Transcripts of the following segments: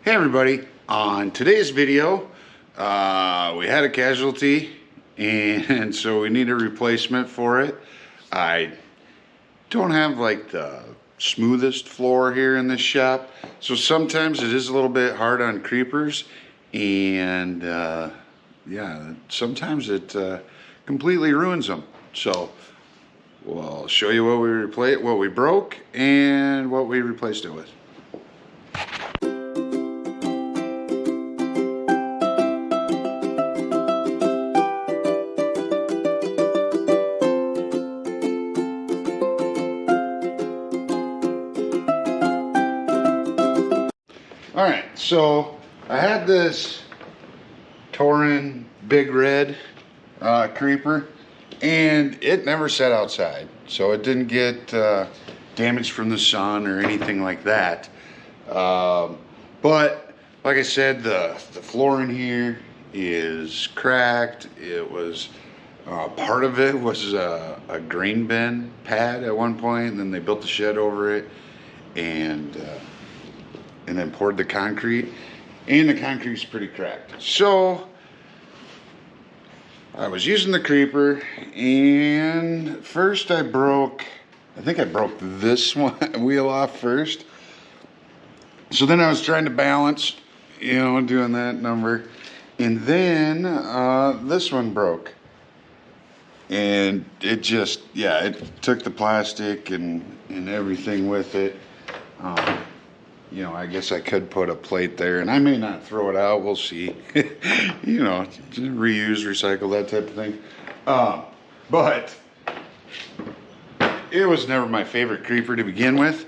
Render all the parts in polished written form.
Hey everybody, on today's video we had a casualty and so we need a replacement for it. I don't have like the smoothest floor here in this shop, so sometimes it is a little bit hard on creepers, and yeah, sometimes it completely ruins them. So we'll show you what we broke and what we replaced it with. Alright, so I had this Tauren Big Red creeper, and it never sat outside, so it didn't get damaged from the sun or anything like that. But like I said, the floor in here is cracked. It was part of it was a grain bin pad at one point, and then they built the shed over it, and then poured the concrete, and the concrete's pretty cracked. So I was using the creeper, and first I think I broke this one wheel off first. So then I was trying to balance, doing that number, and then this one broke, and it just, it took the plastic and everything with it. I guess I could put a plate there, and I may not throw it out. We'll see. Reuse, recycle, that type of thing. But it was never my favorite creeper to begin with.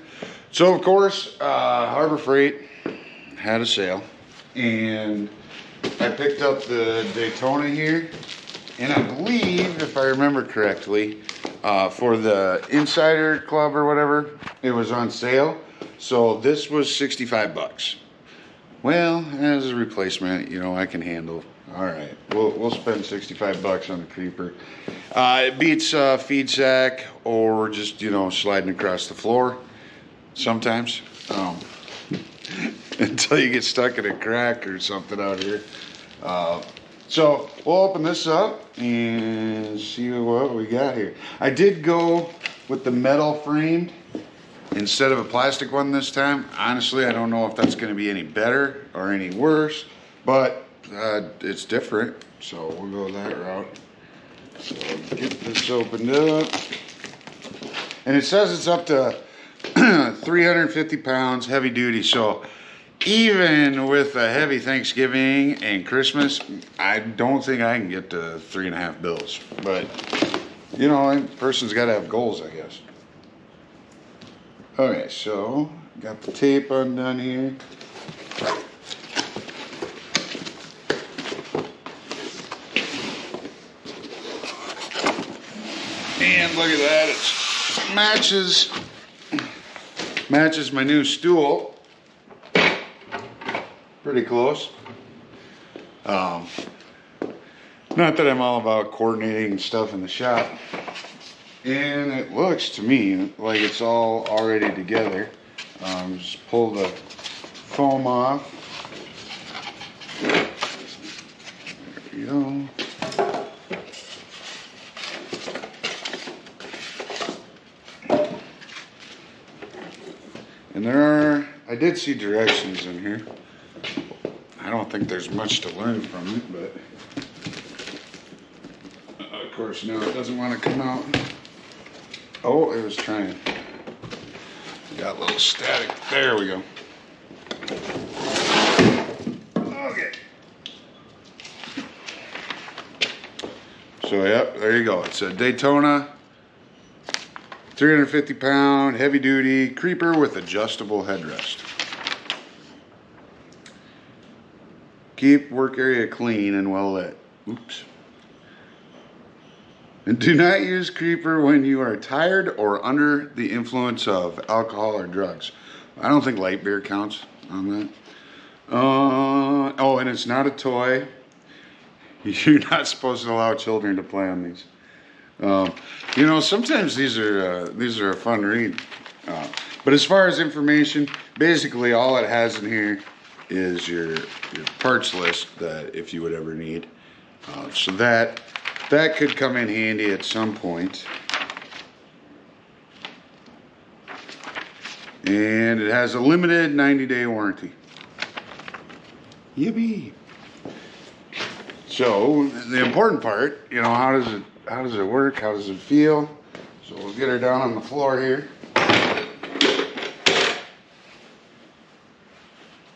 So, of course, Harbor Freight had a sale, and I picked up the Daytona here, and I believe, if I remember correctly, for the Insider Club or whatever, it was on sale. So this was 65 bucks. Well, as a replacement, I can handle. All right, we'll spend 65 bucks on the creeper. It beats feed sack or just sliding across the floor sometimes, until you get stuck in a crack or something out here. So we'll open this up and see what we got here. I did go with the metal framed instead of a plastic one this time. Honestly, I don't know if that's going to be any better or any worse, but it's different, so we'll go that route. So get this opened up, and it says it's up to 350 pounds heavy duty. So even with a heavy Thanksgiving and Christmas, I don't think I can get to 3.5 bills, but a person's got to have goals, I guess. Okay, so got the tape undone here. And look at that, it matches my new stool. Pretty close. Not that I'm all about coordinating stuff in the shop. And it looks to me like it's all already together. Just pull the foam off. There we go. And I did see directions in here. I don't think there's much to learn from it, but of course now it doesn't want to come out. Oh, it was trying. Got a little static. There we go. Okay. So, yep, there you go. It's a Daytona 350 pound heavy duty creeper with adjustable headrest. Keep work area clean and well lit. Oops. And do not use creeper when you are tired or under the influence of alcohol or drugs. I don't think light beer counts on that. Oh, and it's not a toy. You're not supposed to allow children to play on these. Sometimes these are a fun read. But as far as information, basically all it has in here is your parts list that if you would ever need. So that could come in handy at some point. And it has a limited 90-day warranty. Yippee! So the important part, you know, how does it work? How does it feel? So we'll get her down on the floor here.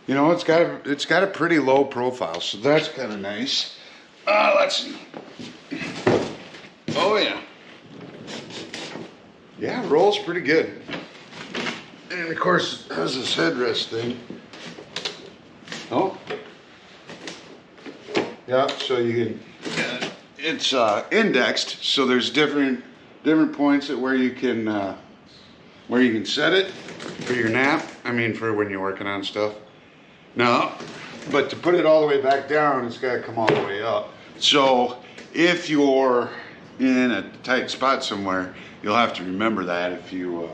You know, it's got a pretty low profile, so that's kind of nice. Let's see. Oh yeah. Yeah, it rolls pretty good. And of course, it has this headrest thing. Oh. Yeah, so you can, it's indexed, so there's different points at where you can set it for your nap. I mean, for when you're working on stuff. No, but to put it all the way back down, it's got to come all the way up. So if you're in a tight spot somewhere, you'll have to remember that if you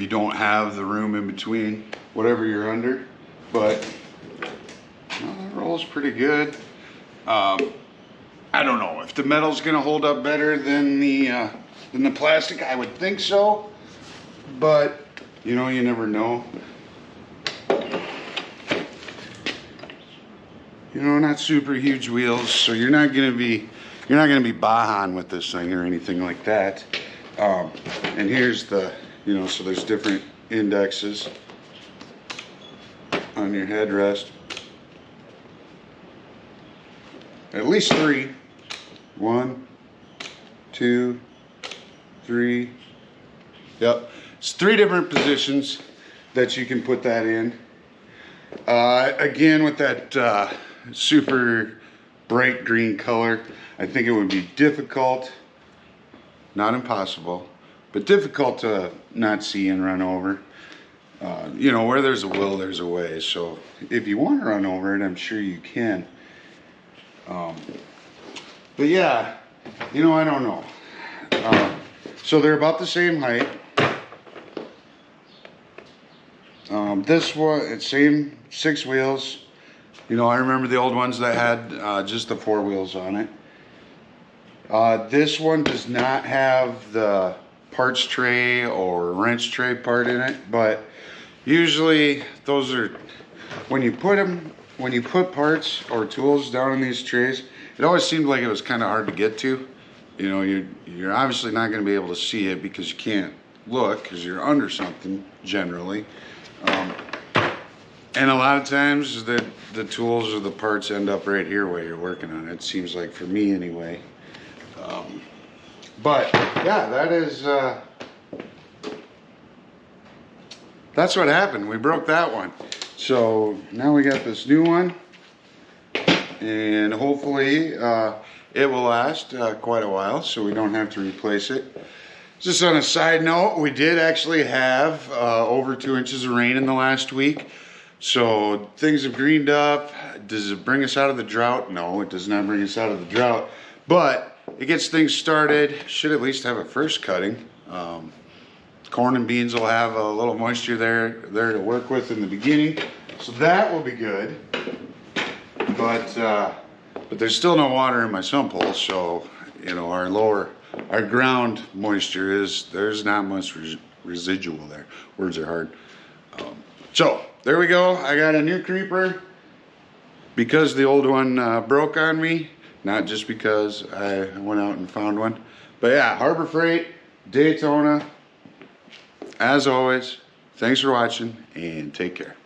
don't have the room in between whatever you're under. But well, it rolls pretty good. I don't know if the metal's gonna hold up better than the plastic. I would think so, but you know, you never know. You know, not super huge wheels, so you're not gonna be Bajan with this thing or anything like that. And here's the, you know, so there's different indexes on your headrest. At least 3. 1, 2, 3. Yep, it's 3 different positions that you can put that in. Again, with that super bright green color, I think it would be difficult, not impossible, but difficult to not see and run over. You know, where there's a will, there's a way. So if you want to run over it, I'm sure you can. But yeah, you know, I don't know. So they're about the same height. This one, it's same 6 wheels. You know, I remember the old ones that had just the 4 wheels on it. This one does not have the parts tray or wrench tray part in it, but usually those are, when you put parts or tools down in these trays, it always seemed like it was kind of hard to get to. You know, you're obviously not going to be able to see it because you can't look because you're under something generally. And a lot of times the tools or the parts end up right here while you're working on it. It seems like, for me anyway. But yeah, that's what happened. We broke that one. So now we got this new one, and hopefully it will last quite a while, so we don't have to replace it. Just on a side note, we did actually have over 2 inches of rain in the last week. So things have greened up. Does it bring us out of the drought? No, it does not bring us out of the drought. But it gets things started. Should at least have a first cutting. Corn and beans will have a little moisture there to work with in the beginning. So that will be good. But there's still no water in my sump hole. So, you know, our ground moisture there's not much residual there. Words are hard. So there we go. I got a new creeper because the old one broke on me, not just because I went out and found one. But yeah, Harbor Freight, Daytona. As always, thanks for watching and take care.